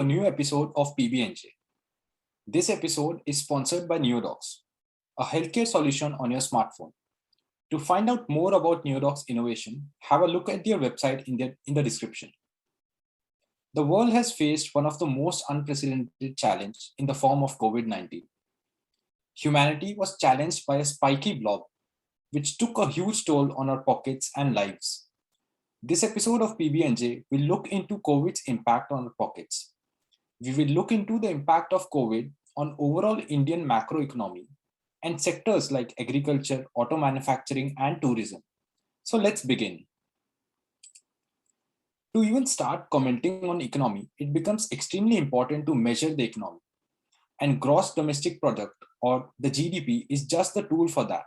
a new episode of PBNJ. This episode is sponsored by Neodocs, a healthcare solution on your smartphone. To find out more about Neodocs innovation, have a look at their website in the description. The world has faced one of the most unprecedented challenges in the form of COVID-19. Humanity was challenged by a spiky blob, which took a huge toll on our pockets and lives. This episode of PBNJ will look into COVID's impact on our pockets. We will look into the impact of COVID on overall Indian macroeconomy and sectors like agriculture, auto manufacturing, and tourism. So let's begin. To even start commenting on economy, it becomes extremely important to measure the economy. And gross domestic product, or the GDP, is just the tool for that.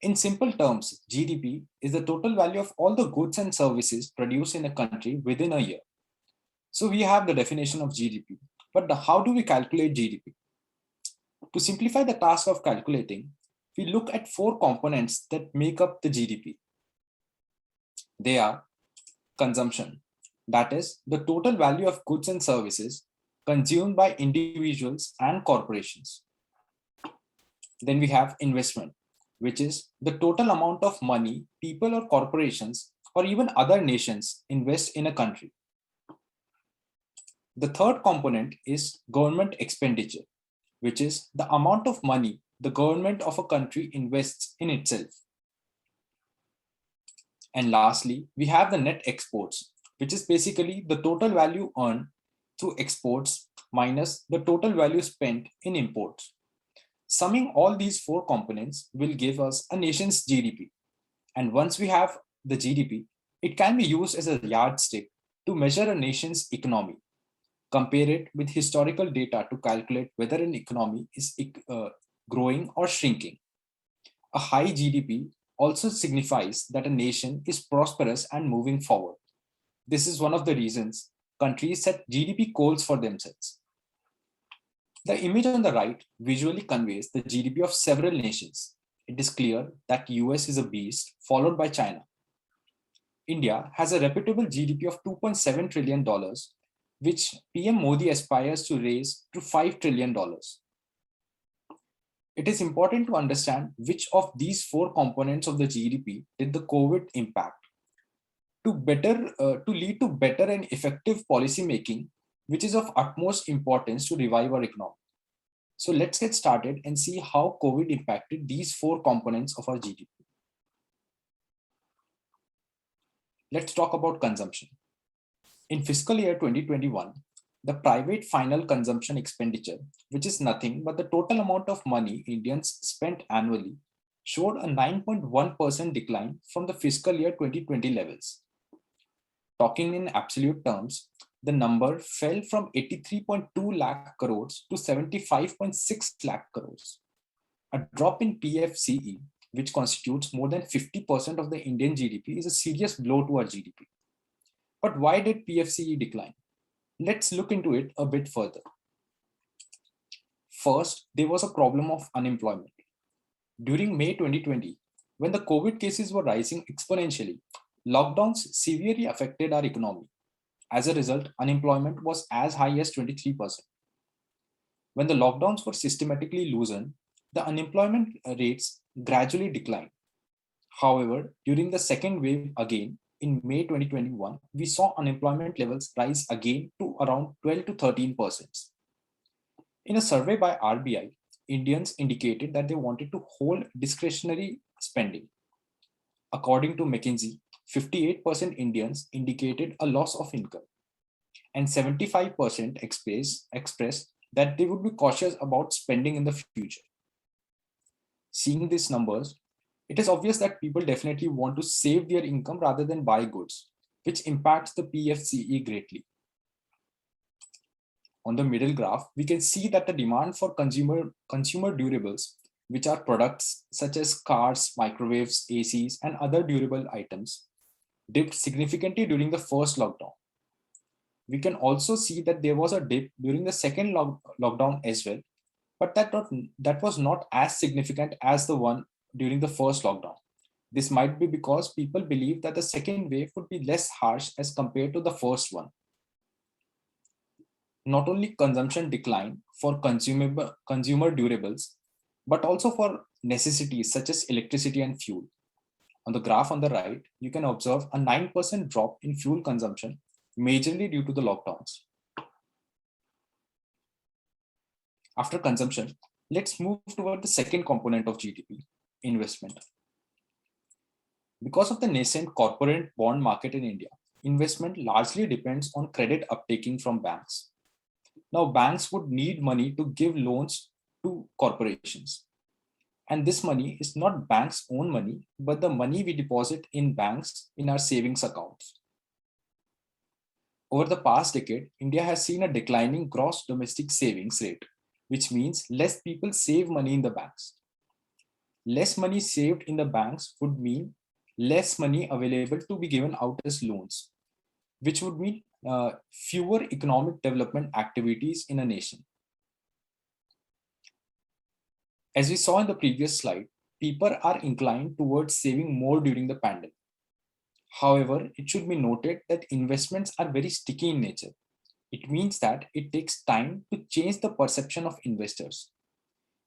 In simple terms, GDP is the total value of all the goods and services produced in a country within a year. So we have the definition of GDP, but how do we calculate GDP? To simplify the task of calculating, we look at four components that make up the GDP. They are consumption, that is the total value of goods and services consumed by individuals and corporations. Then we have investment, which is the total amount of money people or corporations or even other nations invest in a country. The third component is government expenditure, which is the amount of money the government of a country invests in itself. And lastly, we have the net exports, which is basically the total value earned through exports minus the total value spent in imports. Summing all these four components will give us a nation's GDP. And once we have the GDP, it can be used as a yardstick to measure a nation's economy. Compare it with historical data to calculate whether an economy is growing or shrinking. A high GDP also signifies that a nation is prosperous and moving forward. This is one of the reasons countries set GDP goals for themselves. The image on the right visually conveys the GDP of several nations. It is clear that US is a beast, followed by China. India has a reputable GDP of $2.7 trillion, which PM Modi aspires to raise to $5 trillion. It is important to understand which of these four components of the GDP did the COVID impact to lead to better and effective policy making, which is of utmost importance to revive our economy. So let's get started and see how COVID impacted these four components of our GDP. Let's talk about consumption. In fiscal year 2021, the private final consumption expenditure, which is nothing but the total amount of money Indians spent annually, showed a 9.1% decline from the fiscal year 2020 levels. Talking in absolute terms, the number fell from 83.2 lakh crores to 75.6 lakh crores. A drop in PFCE, which constitutes more than 50% of the Indian GDP, is a serious blow to our GDP. But why did PFCE decline? Let's look into it a bit further. First, there was a problem of unemployment. During May 2020, when the COVID cases were rising exponentially, lockdowns severely affected our economy. As a result, unemployment was as high as 23%. When the lockdowns were systematically loosened, the unemployment rates gradually declined. However, during the second wave again, in May 2021, we saw unemployment levels rise again to around 12 to 13%. In a survey by RBI, Indians indicated that they wanted to hold discretionary spending. According to McKinsey, 58% Indians indicated a loss of income, and 75% expressed that they would be cautious about spending in the future. Seeing these numbers, it is obvious that people definitely want to save their income rather than buy goods, which impacts the PFCE greatly. On the middle graph, we can see that the demand for consumer durables, which are products such as cars, microwaves, ACs, and other durable items, dipped significantly during the first lockdown. We can also see that there was a dip during the second lockdown as well, but that was not as significant as the one during the first lockdown. This might be because people believe that the second wave would be less harsh as compared to the first one. not only consumption declined for consumer durables, but also for necessities such as electricity and fuel. On the graph on the right, you can observe a 9% drop in fuel consumption, majorly due to the lockdowns. After consumption, let's move toward the second component of GDP, investment. Because of the nascent corporate bond market in India, investment largely depends on credit uptaking from banks. Now, banks would need money to give loans to corporations. And this money is not banks' own money, but the money we deposit in banks in our savings accounts. Over the past decade, India has seen a declining gross domestic savings rate, which means less people save money in the banks. Less money saved in the banks would mean less money available to be given out as loans, which would mean fewer economic development activities in a nation. As we saw in the previous slide, people are inclined towards saving more during the pandemic. However, it should be noted that investments are very sticky in nature. It means that it takes time to change the perception of investors.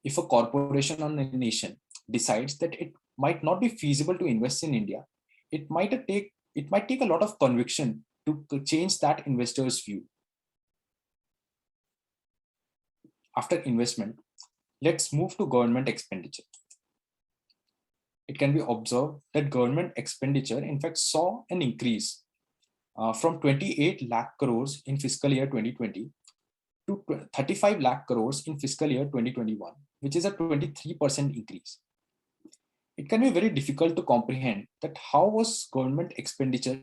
If a corporation or a nation decides that it might not be feasible to invest in India, it might take a lot of conviction to change that investor's view. After investment, let's move to government expenditure. It can be observed that government expenditure in fact saw an increase from 28 lakh crores in fiscal year 2020 to 35 lakh crores in fiscal year 2021, which is a 23% increase. It can be very difficult to comprehend that how was government expenditure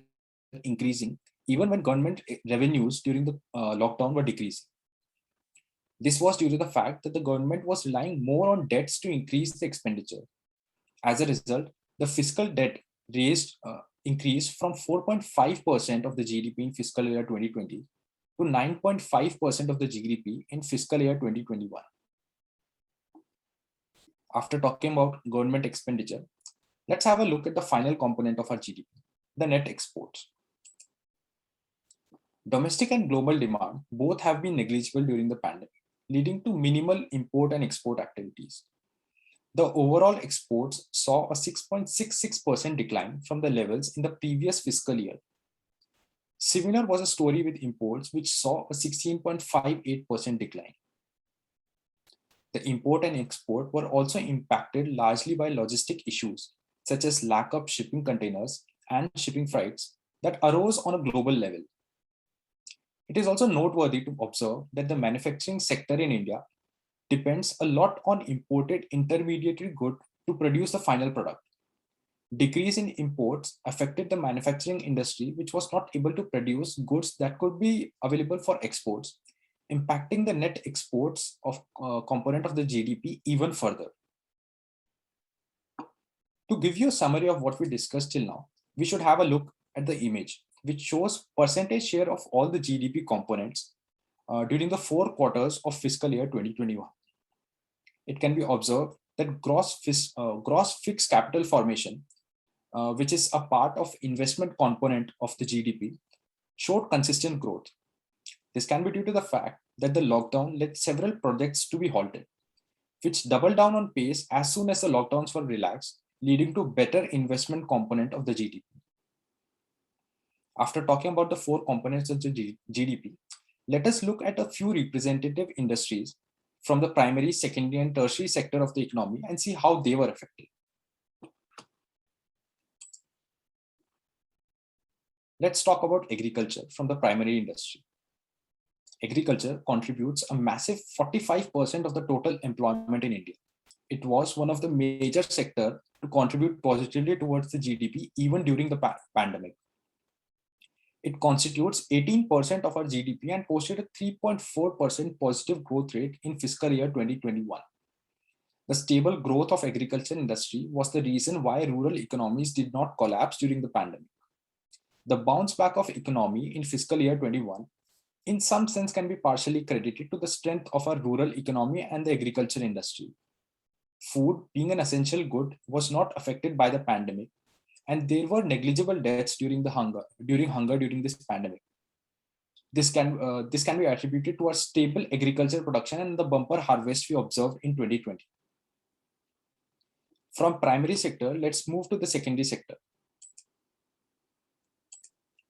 increasing even when government revenues during the lockdown were decreasing. This was due to the fact that the government was relying more on debts to increase the expenditure. As a result, the fiscal debt increased from 4.5% of the GDP in fiscal year 2020 to 9.5% of the GDP in fiscal year 2021. After talking about government expenditure, let's have a look at the final component of our GDP, the net exports. Domestic and global demand both have been negligible during the pandemic, leading to minimal import and export activities. The overall exports saw a 6.66% decline from the levels in the previous fiscal year. Similar was a story with imports, which saw a 16.58% decline. The import and export were also impacted largely by logistic issues, such as lack of shipping containers and shipping freights that arose on a global level. It is also noteworthy to observe that the manufacturing sector in India depends a lot on imported intermediary good to produce the final product. Decrease in imports affected the manufacturing industry, which was not able to produce goods that could be available for exports, impacting the net exports of component of the GDP even further. To give you a summary of what we discussed till now, we should have a look at the image, which shows percentage share of all the GDP components during the 4 quarters of fiscal year 2021. It can be observed that gross fixed capital formation, which is a part of investment component of the GDP, showed consistent growth. This can be due to the fact that the lockdown led several projects to be halted, which doubled down on pace as soon as the lockdowns were relaxed, leading to better investment component of the GDP. After talking about the 4 components of the GDP, let us look at a few representative industries from the primary, secondary, and tertiary sector of the economy and see how they were affected. Let's talk about agriculture from the primary industry. Agriculture contributes a massive 45% of the total employment in India. It was one of the major sectors to contribute positively towards the GDP even during the pandemic. It constitutes 18% of our GDP and posted a 3.4% positive growth rate in fiscal year 2021. The stable growth of agriculture industry was the reason why rural economies did not collapse during the pandemic. The bounce back of economy in fiscal year 21 in some sense can be partially credited to the strength of our rural economy and the agriculture industry. Food, being an essential good, was not affected by the pandemic, and there were negligible deaths during hunger during this pandemic. This can be attributed to a stable agriculture production and the bumper harvest we observed in 2020. From primary sector, let's move to the secondary sector.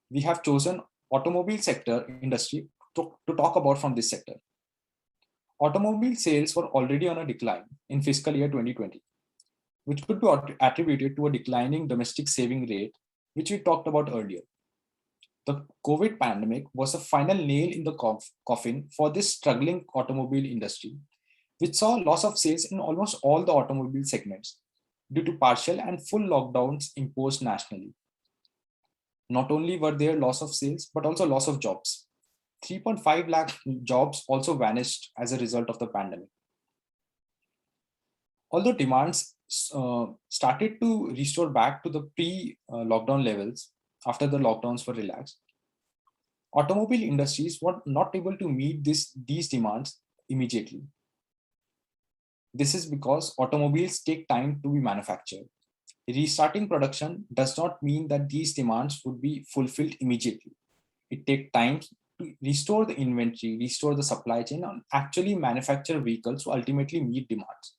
We have chosen automobile sector industry to talk about from this sector. Automobile sales were already on a decline in fiscal year 2020, which could be attributed to a declining domestic saving rate, which we talked about earlier. The COVID pandemic was a final nail in the coffin for this struggling automobile industry, which saw loss of sales in almost all the automobile segments due to partial and full lockdowns imposed nationally. Not only were there loss of sales, but also loss of jobs. 3.5 lakh jobs also vanished as a result of the pandemic. Although demands started to restore back to the pre-lockdown levels after the lockdowns were relaxed, automobile industries were not able to meet these demands immediately. This is because automobiles take time to be manufactured. Restarting production does not mean that these demands would be fulfilled immediately. It takes time to restore the inventory, restore the supply chain, and actually manufacture vehicles to ultimately meet demands.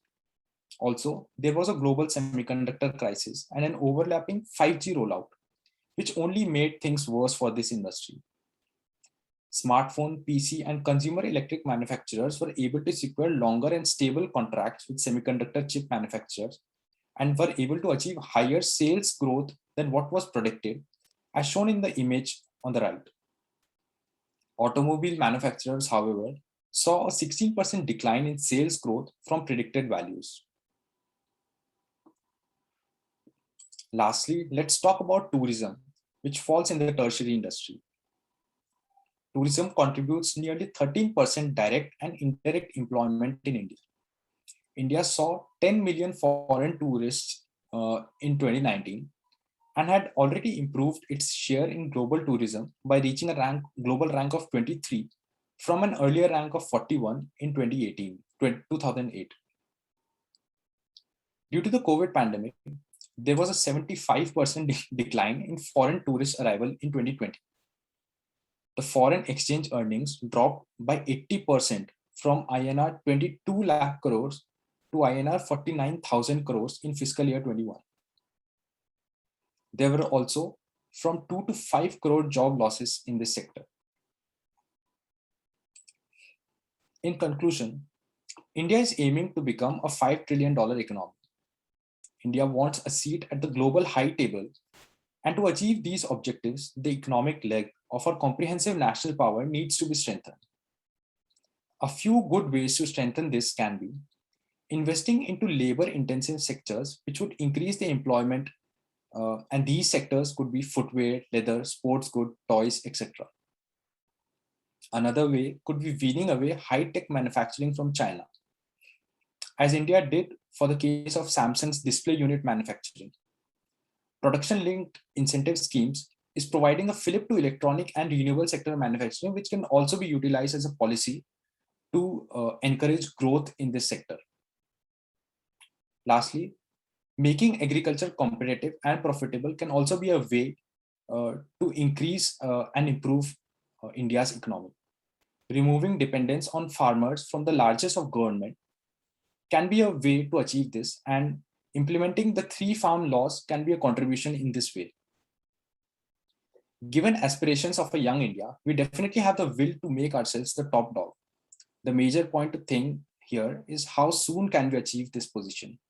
Also, there was a global semiconductor crisis and an overlapping 5G rollout, which only made things worse for this industry. Smartphone, PC, and consumer electric manufacturers were able to secure longer and stable contracts with semiconductor chip manufacturers and were able to achieve higher sales growth than what was predicted, as shown in the image on the right. Automobile manufacturers, however, saw a 16% decline in sales growth from predicted values. Lastly, let's talk about tourism, which falls in the tertiary industry. Tourism contributes nearly 13% direct and indirect employment in India. India saw 10 million foreign tourists in 2019 and had already improved its share in global tourism by reaching a global rank of 23 from an earlier rank of 41 in 2008. Due to the COVID pandemic, there was a 75% decline in foreign tourist arrival in 2020. The foreign exchange earnings dropped by 80% from INR 22 lakh crores to INR 49,000 crores in fiscal year 21. There were also from 2 to 5 crore job losses in this sector. In conclusion, India is aiming to become a $5 trillion economy. India wants a seat at the global high table, and to achieve these objectives, the economic leg of our comprehensive national power needs to be strengthened. A few good ways to strengthen this can be investing into labor-intensive sectors, which would increase the employment, and these sectors could be footwear, leather, sports goods, toys, etc. Another way could be weaning away high-tech manufacturing from China, as India did for the case of Samsung's display unit manufacturing. Production-linked incentive schemes is providing a fillip to electronic and renewable sector manufacturing, which can also be utilized as a policy to encourage growth in this sector. Lastly, making agriculture competitive and profitable can also be a way to increase and improve India's economy. Removing dependence on farmers from the largest of government can be a way to achieve this, and implementing the 3 farm laws can be a contribution in this way. Given aspirations of a young India, we definitely have the will to make ourselves the top dog. The major point to think here is how soon can we achieve this position.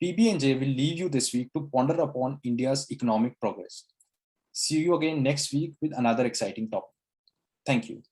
PB&J will leave you this week to ponder upon India's economic progress. See you again next week with another exciting topic. Thank you.